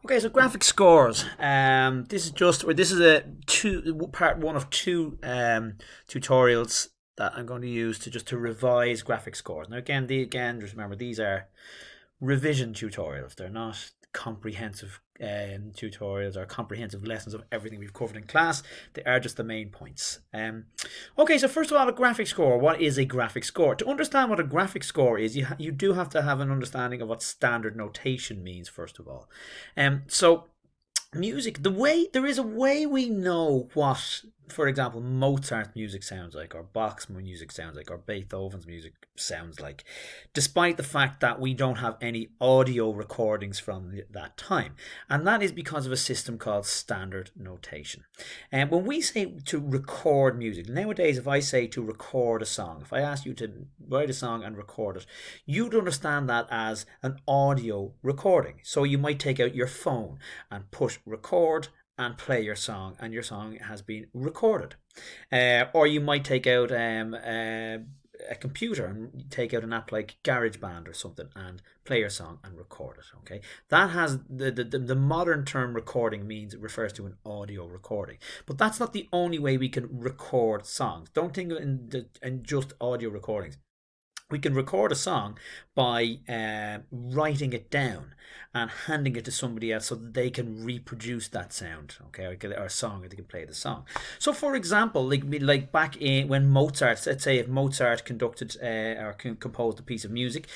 Okay, so graphic scores. This is a part one of two tutorials that I'm going to use to revise graphic scores. Now again, just remember these are revision tutorials. They're not comprehensive tutorials or comprehensive lessons of everything we've covered in class. They are just the main points. Okay, so first of all, a graphic score. What is a graphic score? To understand what a graphic score is, you do have to have an understanding of what standard notation means, first of all. So music, there is a way we know what, for example, Mozart's music sounds like, or Bach's music sounds like, or Beethoven's music sounds like, despite the fact that we don't have any audio recordings from that time. And that is because of a system called standard notation. And when we say to record music, nowadays, if I say to record a song, if I ask you to write a song and record it, you'd understand that as an audio recording. So you might take out your phone and push record and play your song, and your song has been recorded. Or you might take out a computer and take out an app like GarageBand or something and play your song and record it. Okay, that has the modern term recording means it refers to an audio recording, but that's not the only way we can record songs. Don't think in just audio recordings. We can record a song by writing it down and handing it to somebody else so that they can reproduce that sound, okay, or song, or they can play the song. So, for example, like back in when Mozart, let's say if Mozart conducted or composed a piece of music,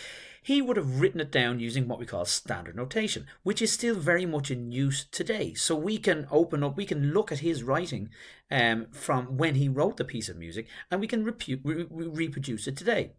he would have written it down using what we call standard notation, which is still very much in use today. So we can we can look at his writing from when he wrote the piece of music, and we can reproduce it today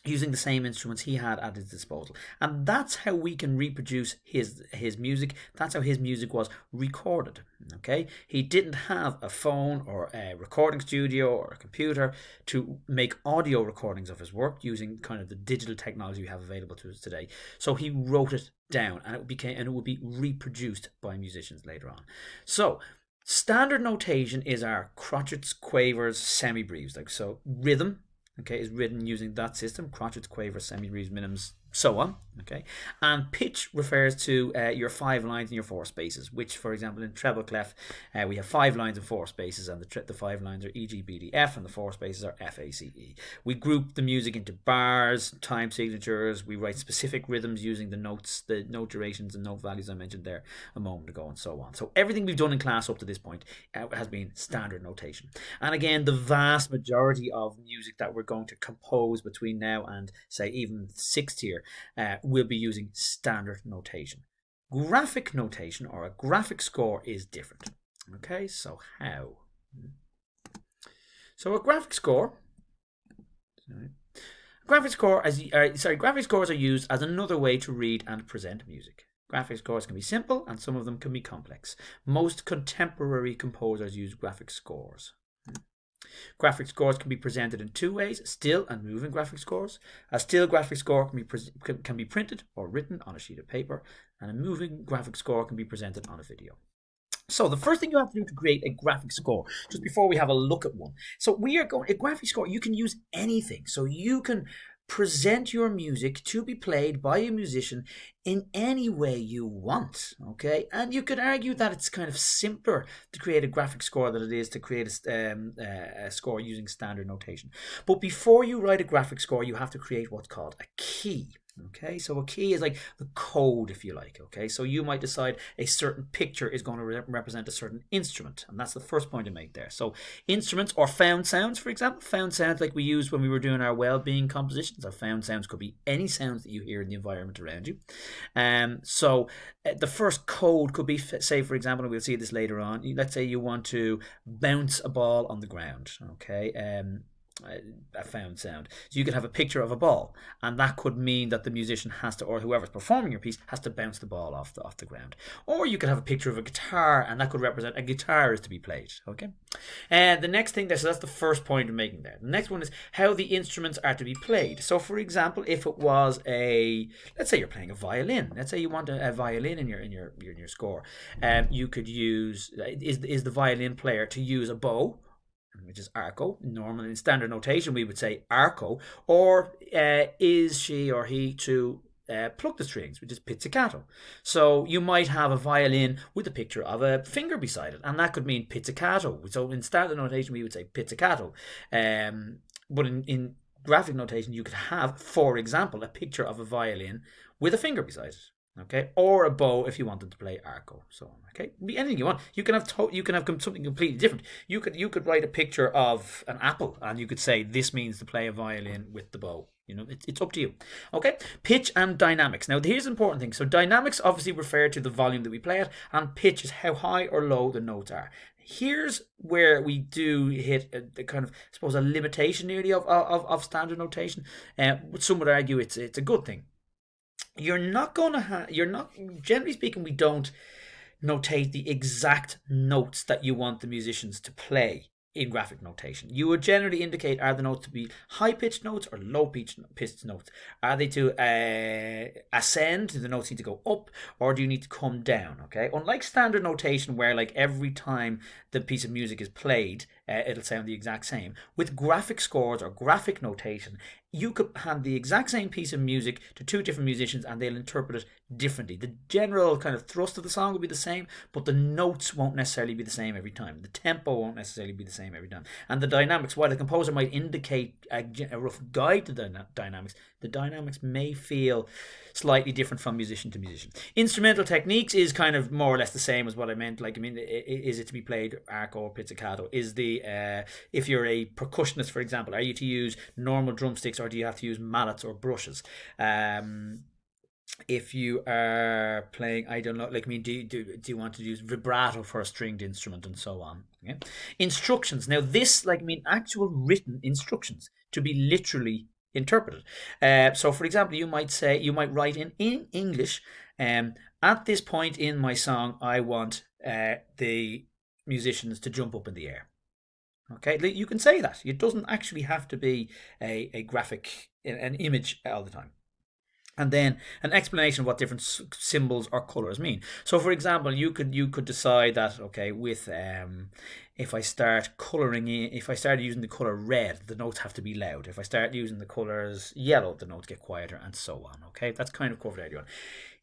using the same instruments he had at his disposal. And that's how we can reproduce his music. That's how his music was recorded. Okay, he didn't have a phone or a recording studio or a computer to make audio recordings of his work using kind of the digital technology we have available to us today. So he wrote it down, and it would be reproduced by musicians later on. So standard notation is our crotchets, quavers, semibreves. Like so, rhythm, okay, is written using that system: crotchets, quavers, semibreves, minims, so on. Okay, and pitch refers to your 5 lines and your 4 spaces, which, for example, in treble clef, we have 5 lines and 4 spaces, and the 5 lines are E, G, B, D, F, and the 4 spaces are F, A, C, E. We group the music into bars, time signatures. We write specific rhythms using the notes, the note durations and note values I mentioned there a moment ago, and so on. So everything we've done in class up to this point has been standard notation. And again, the vast majority of music that we're going to compose between now and, say, even 6th year will be using standard notation. Graphic notation, or a graphic score, is different. Okay, so how? So a graphic score. Graphic scores are used as another way to read and present music. Graphic scores can be simple, and some of them can be complex. Most contemporary composers use graphic scores. Graphic scores can be presented in 2 ways: still and moving graphic scores. A still graphic score can be printed or written on a sheet of paper, and a moving graphic score can be presented on a video. So the first thing you have to do to create a graphic score, just before we have a look at one. So a graphic score, you can use anything. So you can present your music to be played by a musician in any way you want, okay? And you could argue that it's kind of simpler to create a graphic score than it is to create a score using standard notation. But before you write a graphic score, you have to create what's called a key. Okay, so a key is like the code, if you like. Okay, so you might decide a certain picture is going to represent a certain instrument, and that's the first point to make there. So instruments or found sounds, for example, found sounds like we used when we were doing our well-being compositions. Our found sounds could be any sounds that you hear in the environment around you. So the first code could be, say, for example, and we'll see this later on. Let's say you want to bounce a ball on the ground. Okay, a found sound. So you could have a picture of a ball, and that could mean that the musician has to, or whoever's performing your piece, has to bounce the ball off the ground. Or you could have a picture of a guitar, and that could represent a guitar is to be played. Okay. And the next thing there, so that's the first point I'm making there. The next one is how the instruments are to be played. So, for example, if it was let's say you're playing a violin. Let's say you want a violin in your score. You could use is the violin player to use a bow, which is arco. Normally in standard notation we would say arco. Or is she or he to pluck the strings, which is pizzicato. So you might have a violin with a picture of a finger beside it, and that could mean pizzicato. So in standard notation, we would say pizzicato. But in graphic notation, you could have, for example, a picture of a violin with a finger beside it. Okay, or a bow if you wanted to play arco, so on. Okay, be anything you want. You can have something completely different. You could write a picture of an apple, and you could say this means to play a violin with the bow. It's up to you. Okay, pitch and dynamics. Now here's an important thing. So dynamics obviously refer to the volume that we play at, and pitch is how high or low the notes are. Here's where we do hit a kind of, I suppose, a limitation nearly of standard notation. Some would argue it's a good thing. Generally speaking, we don't notate the exact notes that you want the musicians to play in graphic notation. You would generally indicate, are the notes to be high-pitched notes or low-pitched notes? Are they to ascend? Do the notes need to go up, or do you need to come down? Okay, unlike standard notation where like every time the piece of music is played, it'll sound the exact same. With graphic scores or graphic notation, you could hand the exact same piece of music to two different musicians and they'll interpret it differently. The general kind of thrust of the song will be the same, but the notes won't necessarily be the same every time. The tempo won't necessarily be the same every time. And the dynamics, while the composer might indicate a rough guide to the dynamics may feel slightly different from musician to musician. Instrumental techniques is kind of more or less the same as what I meant. Like, I mean, is it to be played arco or pizzicato? Is if you're a percussionist, for example, are you to use normal drumsticks or do you have to use mallets or brushes? If you are playing, I don't know, like, I mean, do you want to use vibrato for a stringed instrument and so on? Okay. Instructions. Now this, like, I mean, actual written instructions to be literally interpreted. So for example, you might write in English, at this point in my song, I want the musicians to jump up in the air. Okay, you can say that. It doesn't actually have to be a graphic, an image all the time. And then an explanation of what different symbols or colors mean. So for example, you could decide that, okay, with if I start using the color red, the notes have to be loud. If I start using the colors yellow, the notes get quieter, and so on. Okay, that's kind of covered earlier on.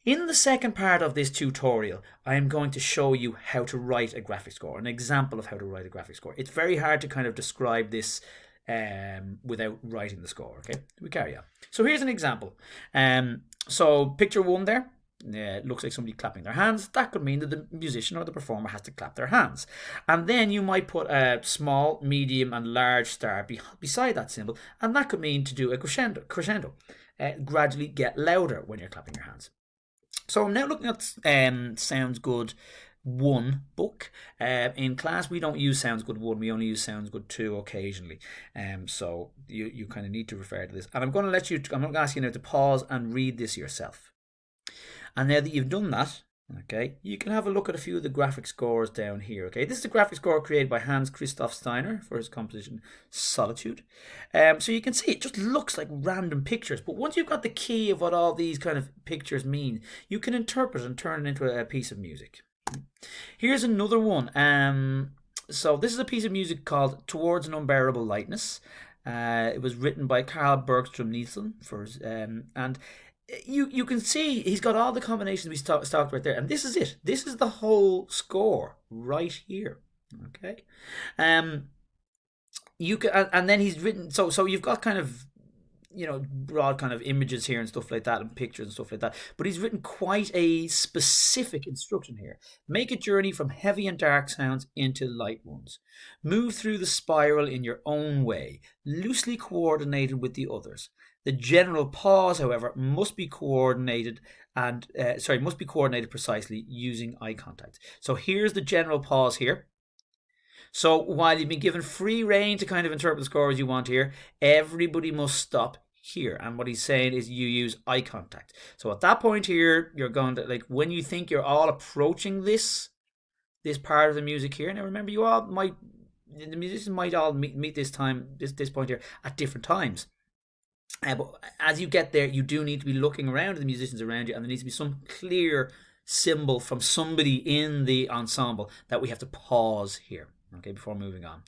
In the second part of this tutorial, I am going to show you how to write a graphic score, an example of how to write a graphic score. It's very hard to kind of describe this without writing the score. Okay, we carry on. So here's an example. So picture one there. It looks like somebody clapping their hands. That could mean that the musician or the performer has to clap their hands. And then you might put a small, medium, and large star beside that symbol, and that could mean to do a crescendo. Gradually get louder when you're clapping your hands. So I'm now looking at Sounds Good 1 book. In class we don't use Sounds Good 1, we only use Sounds Good 2 occasionally. So you kind of need to refer to this. And I'm going to ask you now to pause and read this yourself. And now that you've done that, okay, you can have a look at a few of the graphic scores down here. Okay, this is a graphic score created by Hans Christoph Steiner for his composition Solitude. So you can see it just looks like random pictures, but once you've got the key of what all these kind of pictures mean, you can interpret and turn it into a piece of music. Here's another one. So this is a piece of music called Towards an Unbearable Lightness. It was written by Carl Bergstrom Nielsen and you can see he's got all the combinations we talked right there, and this is it. This is the whole score right here. Okay, you can, and then he's written. So you've got kind of, broad kind of images here and stuff like that, and pictures and stuff like that. But he's written quite a specific instruction here. Make a journey from heavy and dark sounds into light ones. Move through the spiral in your own way, loosely coordinated with the others. The general pause, however, must be coordinated precisely using eye contact. So here's the general pause here. So while you've been given free rein to kind of interpret the score as you want here, everybody must stop here. And what he's saying is you use eye contact. So at that point here, you're going to, like, when you think you're all approaching this part of the music here. Now remember, the musicians might all meet this point here at different times. But as you get there, you do need to be looking around at the musicians around you, and there needs to be some clear symbol from somebody in the ensemble that we have to pause here. Okay, before moving on.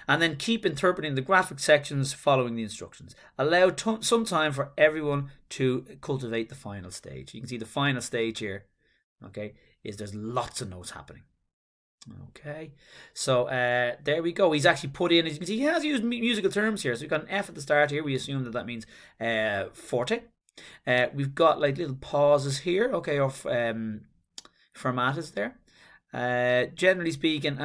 And then keep interpreting the graphic sections following the instructions. Allow some time for everyone to cultivate the final stage. You can see the final stage here, okay, is there's lots of notes happening. Okay, so there we go. He's actually put in, as you can see, he has used musical terms here. So we've got an F at the start here. We assume that means forte. We've got like little pauses here, okay, or fermatas there. Generally speaking,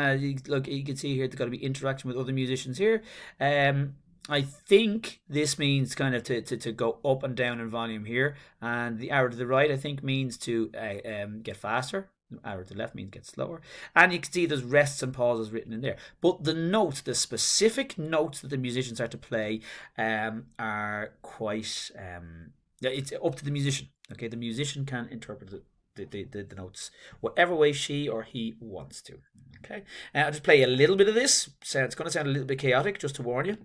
look, you can see here, there's got to be interaction with other musicians here. I think this means kind of to go up and down in volume here, and the arrow to the right, I think, means to get faster. The arrow to the left means get slower, and you can see there's rests and pauses written in there. But the notes, the specific notes that the musicians are to play, are quite. It's up to the musician. Okay, the musician can interpret the notes whatever way she or he wants to. Okay, I'll just play a little bit of this. So it's going to sound a little bit chaotic, just to warn you.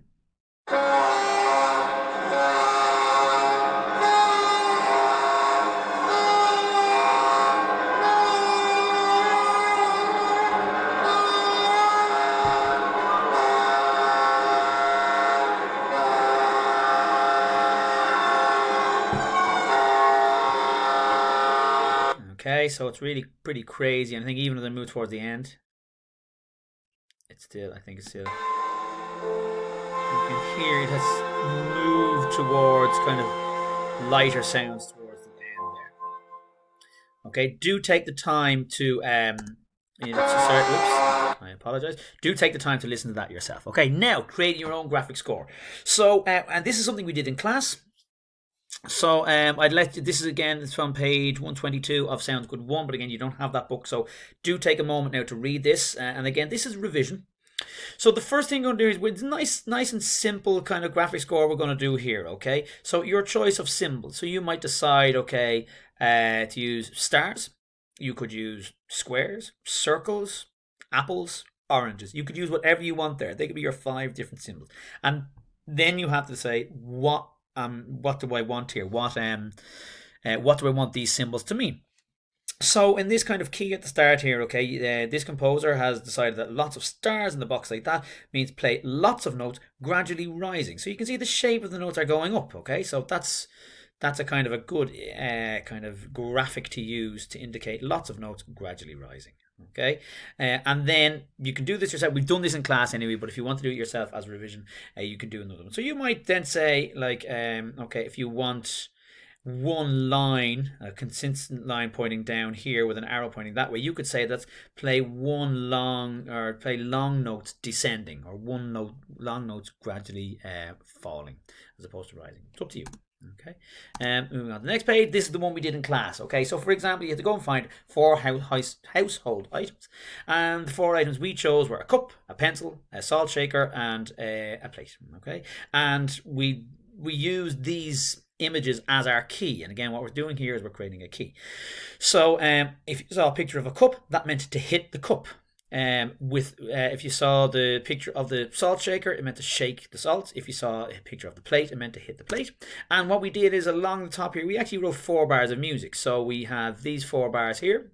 Okay, so it's really pretty crazy, and I think even as I move towards the end, it's still, I think it's still, you can hear it has moved towards kind of lighter sounds towards the end there. Okay, do take the time to, I apologize. Do take the time to listen to that yourself. Okay, now creating your own graphic score. So, and this is something we did in class. So I'd let you, this is again, it's from page 122 of Sounds Good 1, but again, you don't have that book, so do take a moment now to read this. And again, this is revision. So the first thing I'm going to do is, with nice and simple kind of graphic score we're going to do here, okay? So your choice of symbols. So you might decide, okay, to use stars. You could use squares, circles, apples, oranges. You could use whatever you want there. They could be your 5 different symbols. And then you have to say, what do I want here? What do I want these symbols to mean? So in this kind of key at the start here, okay, this composer has decided that lots of stars in the box like that means play lots of notes gradually rising. So you can see the shape of the notes are going up, okay? So that's a kind of a good kind of graphic to use to indicate lots of notes gradually rising. Okay, and then you can do this yourself. We've done this in class anyway, but if you want to do it yourself as revision, you can do another one. So you might then say, like, okay, if you want one line, a consistent line pointing down here with an arrow pointing that way, you could say that's play long notes descending, or long notes gradually falling as opposed to rising. It's up to you. Okay, moving on to the next page. This is the one we did in class. Okay, so for example, you have to go and find 4 household items, and the 4 items we chose were a cup, a pencil, a salt shaker, and a plate. Okay, and we use these images as our key, and again, what we're doing here is we're creating a key. So if you saw a picture of a cup, that meant to hit the cup. If you saw the picture of the salt shaker, it meant to shake the salt. If you saw a picture of the plate, it meant to hit the plate. And what we did is, along the top here, we actually wrote 4 bars of music. So we have these 4 bars here,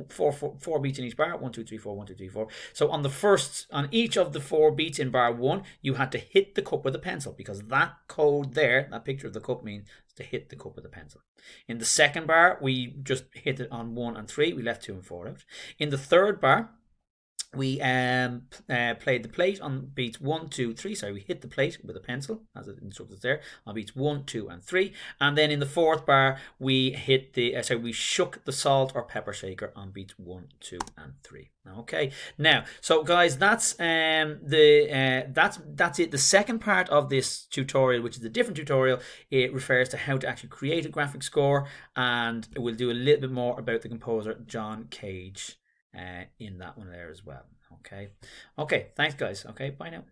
four beats in each bar, 1 2 3 4, 1 2 3 4. So on each of the 4 beats in bar 1, you had to hit the cup with a pencil, because that code there, that picture of the cup, means to hit the cup with a pencil. In the second bar, we just hit it on 1 and 3. We left 2 and 4 out. In the third bar, we played the plate on beats 1 2 3. So we hit the plate with a pencil, as it instructs there, on beats 1 2 and 3. And then in the fourth bar, we hit we shook the salt or pepper shaker on beats 1 2 and 3. Okay, now, so guys, that's it. The second part of this tutorial, which is a different tutorial, it refers to how to actually create a graphic score, and we'll do a little bit more about the composer John Cage in that one there as well. Okay, thanks guys. Okay, bye now.